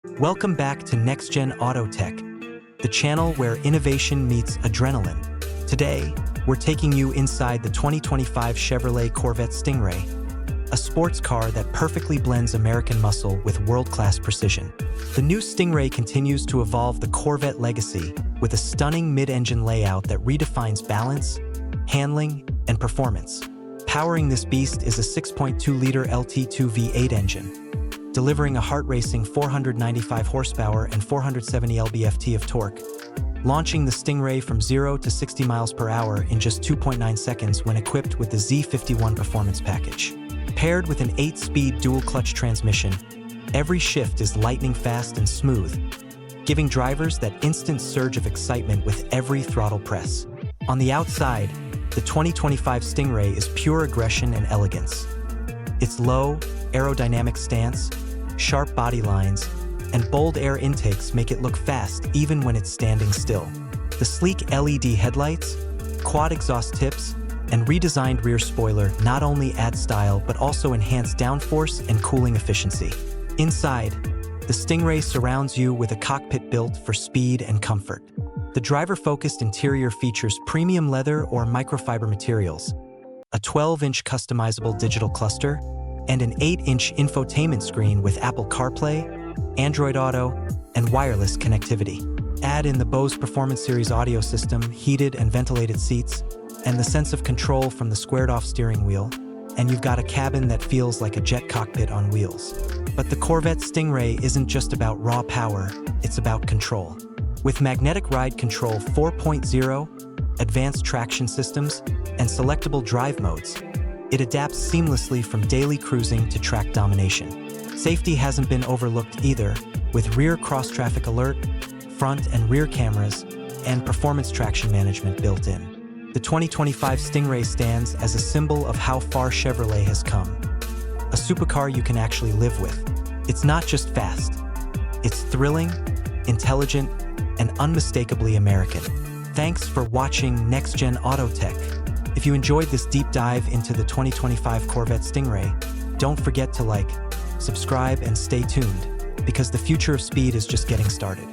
Welcome back to NextGen Auto Tech, the channel where innovation meets adrenaline. Today, we're taking you inside the 2025 Chevrolet Corvette Stingray, a sports car that perfectly blends American muscle with world-class precision. The new Stingray continues to evolve the Corvette legacy with a stunning mid-engine layout that redefines balance, handling, and performance. Powering this beast is a 6.2-liter LT2 V8 engine, delivering a heart-racing 495 horsepower and 470 lb-ft of torque, launching the Stingray from 0 to 60 miles per hour in just 2.9 seconds when equipped with the Z51 performance package. Paired with an 8-speed dual-clutch transmission, every shift is lightning-fast and smooth, giving drivers that instant surge of excitement with every throttle press. On the outside, the 2025 Stingray is pure aggression and elegance. Its low, aerodynamic stance, sharp body lines, and bold air intakes make it look fast even when it's standing still. The sleek LED headlights, quad exhaust tips, and redesigned rear spoiler not only add style but also enhance downforce and cooling efficiency. Inside, the Stingray surrounds you with a cockpit built for speed and comfort. The driver-focused interior features premium leather or microfiber materials, a 12-inch customizable digital cluster, and an 8-inch infotainment screen with Apple CarPlay, Android Auto, and wireless connectivity. Add in the Bose Performance Series audio system, heated and ventilated seats, and the sense of control from the squared-off steering wheel, and you've got a cabin that feels like a jet cockpit on wheels. But the Corvette Stingray isn't just about raw power, it's about control. With Magnetic Ride Control 4.0, advanced traction systems, and selectable drive modes, it adapts seamlessly from daily cruising to track domination. Safety hasn't been overlooked either, with rear cross-traffic alert, front and rear cameras, and performance traction management built in. The 2025 Stingray stands as a symbol of how far Chevrolet has come. A supercar you can actually live with. It's not just fast. It's thrilling, intelligent, and unmistakably American. Thanks for watching NextGen Auto Tech. If you enjoyed this deep dive into the 2025 Corvette Stingray, don't forget to like, subscribe, and stay tuned, because the future of speed is just getting started.